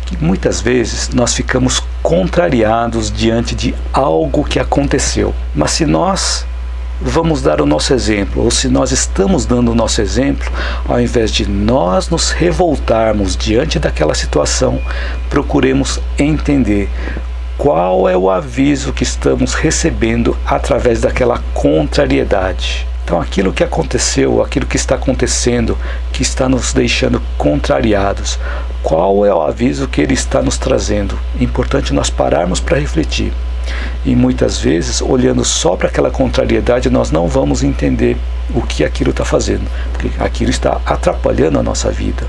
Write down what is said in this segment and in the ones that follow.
que muitas vezes nós ficamos contrariados diante de algo que aconteceu. Mas se nós vamos dar o nosso exemplo, ou se nós estamos dando o nosso exemplo, ao invés de nós nos revoltarmos diante daquela situação, procuremos entender qual é o aviso que estamos recebendo através daquela contrariedade. Então aquilo que aconteceu, aquilo que está acontecendo, que está nos deixando contrariados, qual é o aviso que ele está nos trazendo? É importante nós pararmos para refletir. E muitas vezes, olhando só para aquela contrariedade, nós não vamos entender o que aquilo está fazendo, porque aquilo está atrapalhando a nossa vida.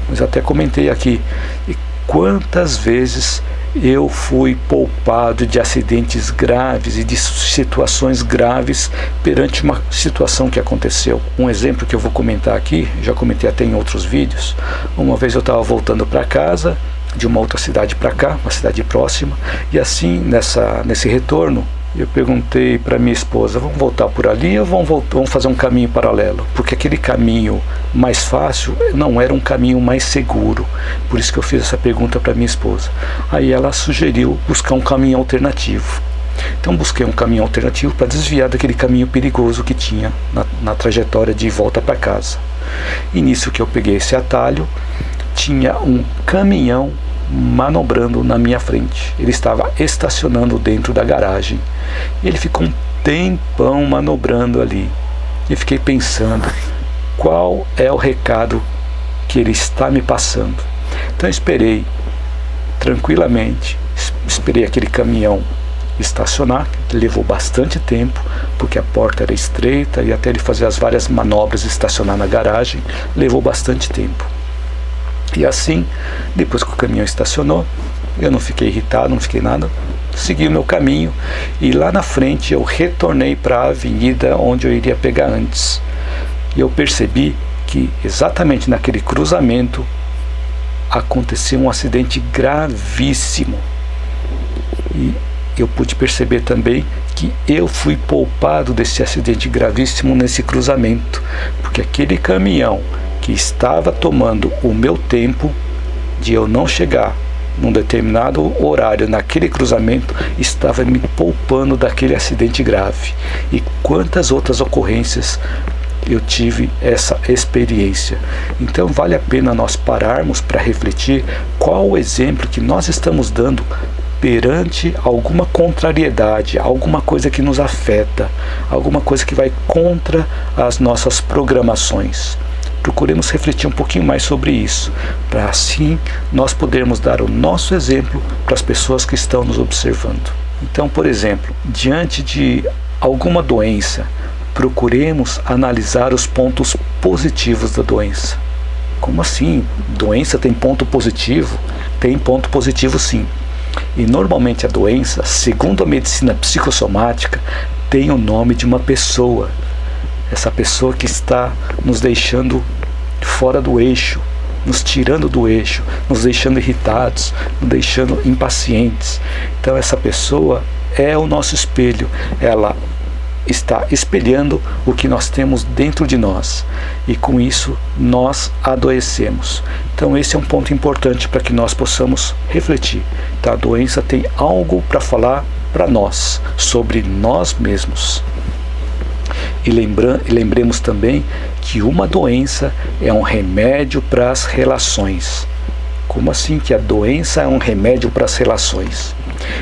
Mas até comentei aqui, e quantas vezes eu fui poupado de acidentes graves e de situações graves perante uma situação que aconteceu. Um exemplo que eu vou comentar aqui, já comentei até em outros vídeos. Uma vez eu estava voltando para casa, de uma outra cidade para cá, uma cidade próxima, e assim, nesse retorno, eu perguntei para minha esposa, vamos voltar por ali ou vamos fazer um caminho paralelo? Porque aquele caminho mais fácil não era um caminho mais seguro. Por isso que eu fiz essa pergunta para minha esposa. Aí ela sugeriu buscar um caminho alternativo. Então busquei um caminho alternativo para desviar daquele caminho perigoso que tinha na trajetória de volta para casa. E nisso que eu peguei esse atalho, tinha um caminhão manobrando na minha frente. Ele estava estacionando dentro da garagem. Ele ficou um tempão manobrando ali. E fiquei pensando, qual é o recado que ele está me passando? Então eu esperei tranquilamente, esperei aquele caminhão estacionar, levou bastante tempo, porque a porta era estreita e até ele fazer as várias manobras de estacionar na garagem, levou bastante tempo. E assim, depois que o caminhão estacionou, eu não fiquei irritado, não fiquei nada, segui o meu caminho e lá na frente eu retornei para a avenida onde eu iria pegar antes. E eu percebi que exatamente naquele cruzamento aconteceu um acidente gravíssimo. E eu pude perceber também que eu fui poupado desse acidente gravíssimo nesse cruzamento, porque aquele caminhão que estava tomando o meu tempo de eu não chegar num determinado horário naquele cruzamento estava me poupando daquele acidente grave. E quantas outras ocorrências eu tive essa experiência. Então vale a pena nós pararmos para refletir qual o exemplo que nós estamos dando perante alguma contrariedade, alguma coisa que nos afeta, alguma coisa que vai contra as nossas programações. Procuremos refletir um pouquinho mais sobre isso, para assim nós podermos dar o nosso exemplo para as pessoas que estão nos observando. Então, por exemplo, diante de alguma doença, procuremos analisar os pontos positivos da doença. Como assim? Doença tem ponto positivo? Tem ponto positivo sim. E normalmente a doença, segundo a medicina psicossomática, tem o nome de uma pessoa. Essa pessoa que está nos deixando fora do eixo, nos tirando do eixo, nos deixando irritados, nos deixando impacientes. Então essa pessoa é o nosso espelho, ela está espelhando o que nós temos dentro de nós e com isso nós adoecemos. Então esse é um ponto importante para que nós possamos refletir. Então, a doença tem algo para falar para nós, sobre nós mesmos. E lembremos também que uma doença é um remédio para as relações. Como assim que a doença é um remédio para as relações?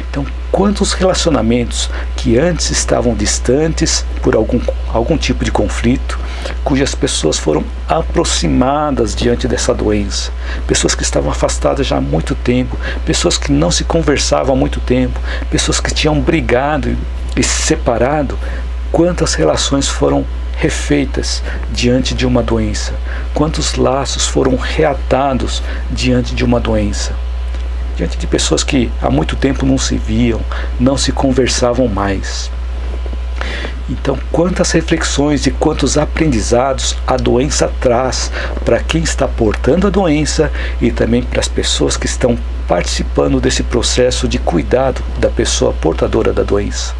Então, quantos relacionamentos que antes estavam distantes por algum tipo de conflito, cujas pessoas foram aproximadas diante dessa doença, pessoas que estavam afastadas já há muito tempo, pessoas que não se conversavam há muito tempo, pessoas que tinham brigado e se separado, quantas relações foram refeitas diante de uma doença, quantos laços foram reatados diante de uma doença, diante de pessoas que há muito tempo não se viam, não se conversavam mais. Então, quantas reflexões e quantos aprendizados a doença traz para quem está portando a doença e também para as pessoas que estão participando desse processo de cuidado da pessoa portadora da doença.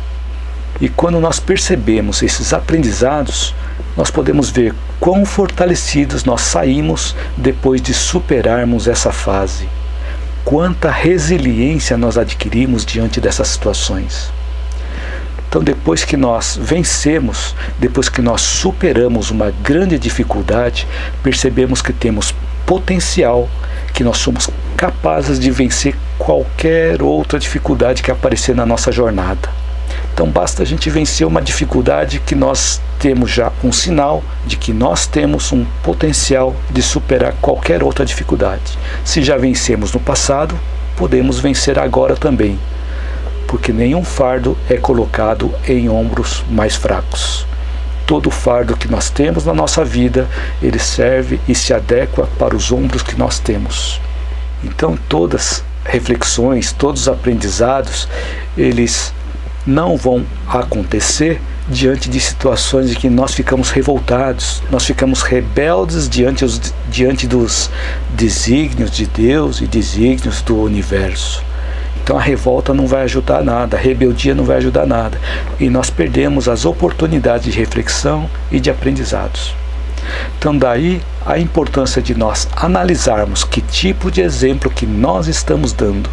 E quando nós percebemos esses aprendizados, nós podemos ver quão fortalecidos nós saímos depois de superarmos essa fase. quanta resiliência nós adquirimos diante dessas situações. Então, depois que nós vencemos, depois que nós superamos uma grande dificuldade, percebemos que temos potencial, que nós somos capazes de vencer qualquer outra dificuldade que aparecer na nossa jornada. Então basta a gente vencer uma dificuldade que nós temos já um sinal de que nós temos um potencial de superar qualquer outra dificuldade. Se já vencemos no passado, podemos vencer agora também, porque nenhum fardo é colocado em ombros mais fracos. Todo fardo que nós temos na nossa vida, ele serve e se adequa para os ombros que nós temos. Então todas as reflexões, todos os aprendizados, eles não vão acontecer diante de situações em que nós ficamos revoltados, nós ficamos rebeldes diante dos desígnios de Deus e desígnios do universo. Então a revolta não vai ajudar nada, a rebeldia não vai ajudar nada. E nós perdemos as oportunidades de reflexão e de aprendizados. Então daí a importância de nós analisarmos que tipo de exemplo que nós estamos dando.